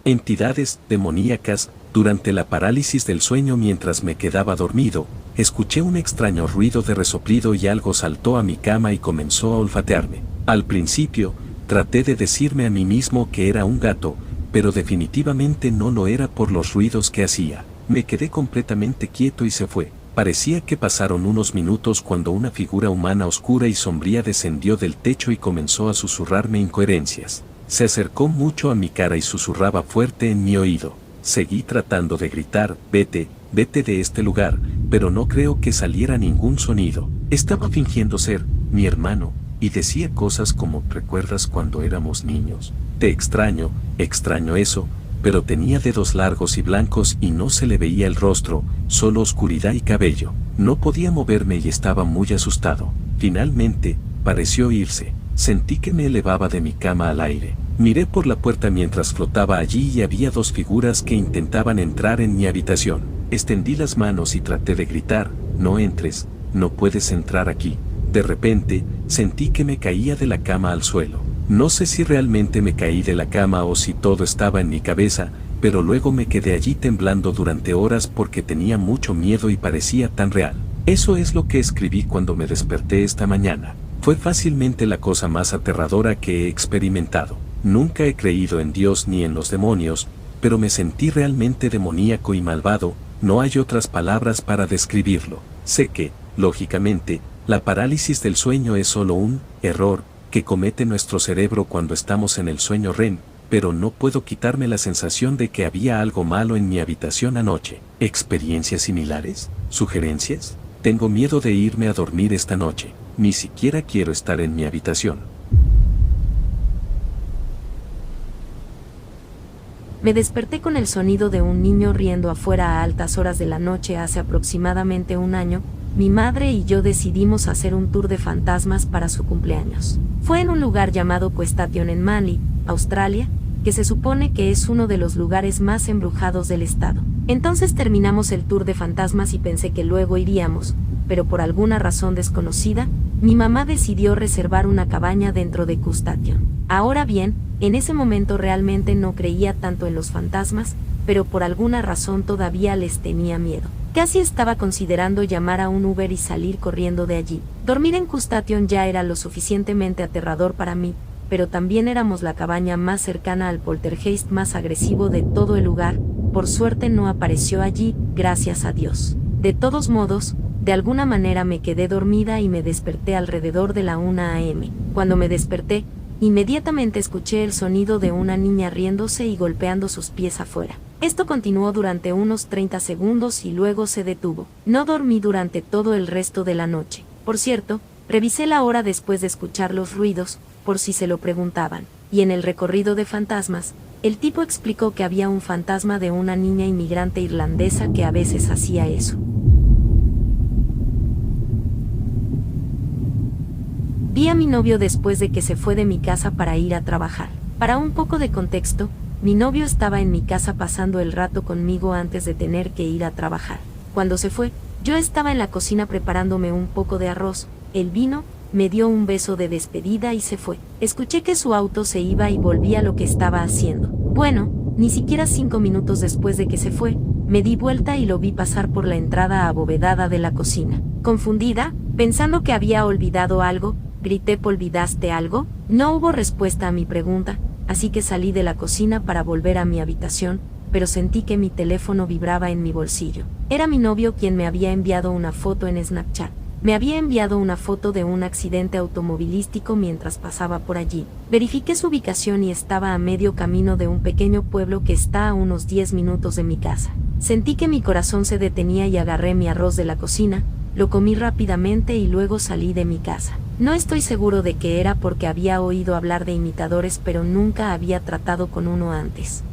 Entidades demoníacas. Durante la parálisis del sueño mientras me quedaba dormido, escuché un extraño ruido de resoplido y algo saltó a mi cama y comenzó a olfatearme. Al principio, traté de decirme a mí mismo que era un gato, pero definitivamente no lo era por los ruidos que hacía. Me quedé completamente quieto y se fue. Parecía que pasaron unos minutos cuando una figura humana oscura y sombría descendió del techo y comenzó a susurrarme incoherencias. Se acercó mucho a mi cara y susurraba fuerte en mi oído. Seguí tratando de gritar, vete, vete de este lugar, pero no creo que saliera ningún sonido. Estaba fingiendo ser mi hermano, y decía cosas como, ¿recuerdas cuando éramos niños? Te extraño eso, pero tenía dedos largos y blancos y no se le veía el rostro, solo oscuridad y cabello. No podía moverme y estaba muy asustado. Finalmente, pareció irse. Sentí que me elevaba de mi cama al aire. Miré por la puerta mientras flotaba allí y había dos figuras que intentaban entrar en mi habitación. Extendí las manos y traté de gritar, no entres, no puedes entrar aquí. De repente, sentí que me caía de la cama al suelo. No sé si realmente me caí de la cama o si todo estaba en mi cabeza, pero luego me quedé allí temblando durante horas porque tenía mucho miedo y parecía tan real. Eso es lo que escribí cuando me desperté esta mañana. Fue fácilmente la cosa más aterradora que he experimentado. Nunca he creído en Dios ni en los demonios, pero me sentí realmente demoníaco y malvado, no hay otras palabras para describirlo. Sé que, lógicamente, la parálisis del sueño es solo un error que comete nuestro cerebro cuando estamos en el sueño REM, pero no puedo quitarme la sensación de que había algo malo en mi habitación anoche. ¿Experiencias similares? ¿Sugerencias? Tengo miedo de irme a dormir esta noche. Ni siquiera quiero estar en mi habitación. Me desperté con el sonido de un niño riendo afuera a altas horas de la noche hace aproximadamente un año. Mi madre y yo decidimos hacer un tour de fantasmas para su cumpleaños. Fue en un lugar llamado Questation en Manly, Australia, que se supone que es uno de los lugares más embrujados del estado. Entonces terminamos el tour de fantasmas y pensé que luego iríamos, pero por alguna razón desconocida, mi mamá decidió reservar una cabaña dentro de Questation. Ahora bien, en ese momento realmente no creía tanto en los fantasmas, pero por alguna razón todavía les tenía miedo. Casi estaba considerando llamar a un Uber y salir corriendo de allí. Dormir en Questation ya era lo suficientemente aterrador para mí, pero también éramos la cabaña más cercana al poltergeist más agresivo de todo el lugar. Por suerte no apareció allí, gracias a Dios. De todos modos, de alguna manera me quedé dormida y me desperté alrededor de la 1 a.m. Cuando me desperté, inmediatamente escuché el sonido de una niña riéndose y golpeando sus pies afuera. Esto continuó durante unos 30 segundos y luego se detuvo. No dormí durante todo el resto de la noche. Por cierto, revisé la hora después de escuchar los ruidos, por si se lo preguntaban. Y en el recorrido de fantasmas, el tipo explicó que había un fantasma de una niña inmigrante irlandesa que a veces hacía eso. Vi a mi novio después de que se fue de mi casa para ir a trabajar. Para un poco de contexto, mi novio estaba en mi casa pasando el rato conmigo antes de tener que ir a trabajar. Cuando se fue, yo estaba en la cocina preparándome un poco de arroz. Él vino, me dio un beso de despedida y se fue. Escuché que su auto se iba y volví a lo que estaba haciendo. Bueno, ni siquiera 5 minutos después de que se fue, me di vuelta y lo vi pasar por la entrada abovedada de la cocina. Confundida, pensando que había olvidado algo, grité: ¿olvidaste algo? No hubo respuesta a mi pregunta, así que salí de la cocina para volver a mi habitación, pero sentí que mi teléfono vibraba en mi bolsillo. Era mi novio quien me había enviado una foto en Snapchat. Me había enviado una foto de un accidente automovilístico mientras pasaba por allí. Verifiqué su ubicación y estaba a medio camino de un pequeño pueblo que está a unos 10 minutos de mi casa. Sentí que mi corazón se detenía y agarré mi arroz de la cocina, lo comí rápidamente y luego salí de mi casa. No estoy seguro de qué era porque había oído hablar de imitadores, pero nunca había tratado con uno antes.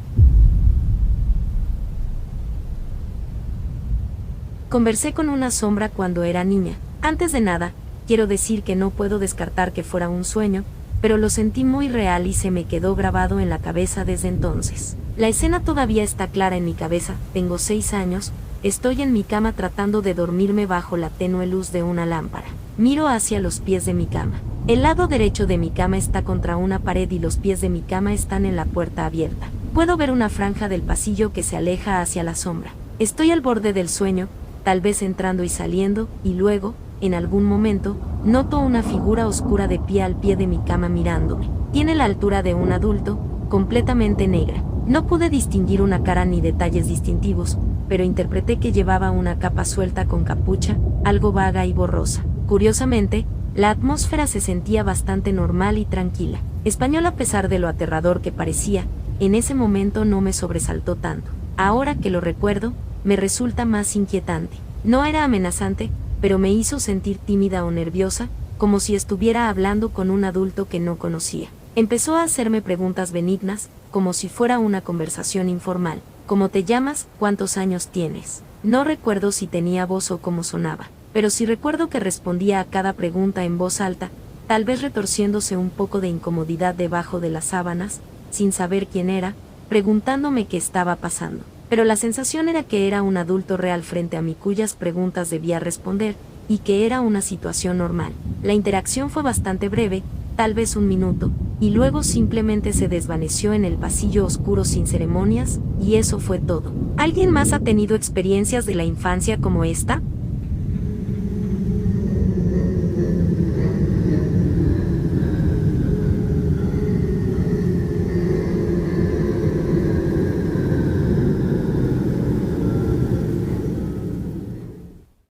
Conversé con una sombra cuando era niña. Antes de nada, quiero decir que no puedo descartar que fuera un sueño, pero lo sentí muy real y se me quedó grabado en la cabeza desde entonces. La escena todavía está clara en mi cabeza. Tengo 6 años, estoy en mi cama tratando de dormirme bajo la tenue luz de una lámpara. Miro hacia los pies de mi cama. El lado derecho de mi cama está contra una pared y los pies de mi cama están en la puerta abierta. Puedo ver una franja del pasillo que se aleja hacia la sombra. Estoy al borde del sueño, tal vez entrando y saliendo, y luego, en algún momento, noto una figura oscura de pie al pie de mi cama mirándome. Tiene la altura de un adulto, completamente negra. No pude distinguir una cara ni detalles distintivos, pero interpreté que llevaba una capa suelta con capucha, algo vaga y borrosa. Curiosamente, la atmósfera se sentía bastante normal y tranquila. Español, a pesar de lo aterrador que parecía, en ese momento no me sobresaltó tanto. Ahora que lo recuerdo, me resulta más inquietante. No era amenazante, pero me hizo sentir tímida o nerviosa, como si estuviera hablando con un adulto que no conocía. Empezó a hacerme preguntas benignas, como si fuera una conversación informal. ¿Cómo te llamas? ¿Cuántos años tienes? No recuerdo si tenía voz o cómo sonaba, pero sí recuerdo que respondía a cada pregunta en voz alta, tal vez retorciéndose un poco de incomodidad debajo de las sábanas, sin saber quién era, preguntándome qué estaba pasando. Pero la sensación era que era un adulto real frente a mí cuyas preguntas debía responder, y que era una situación normal. La interacción fue bastante breve, tal vez un minuto, y luego simplemente se desvaneció en el pasillo oscuro sin ceremonias, y eso fue todo. ¿Alguien más ha tenido experiencias de la infancia como esta?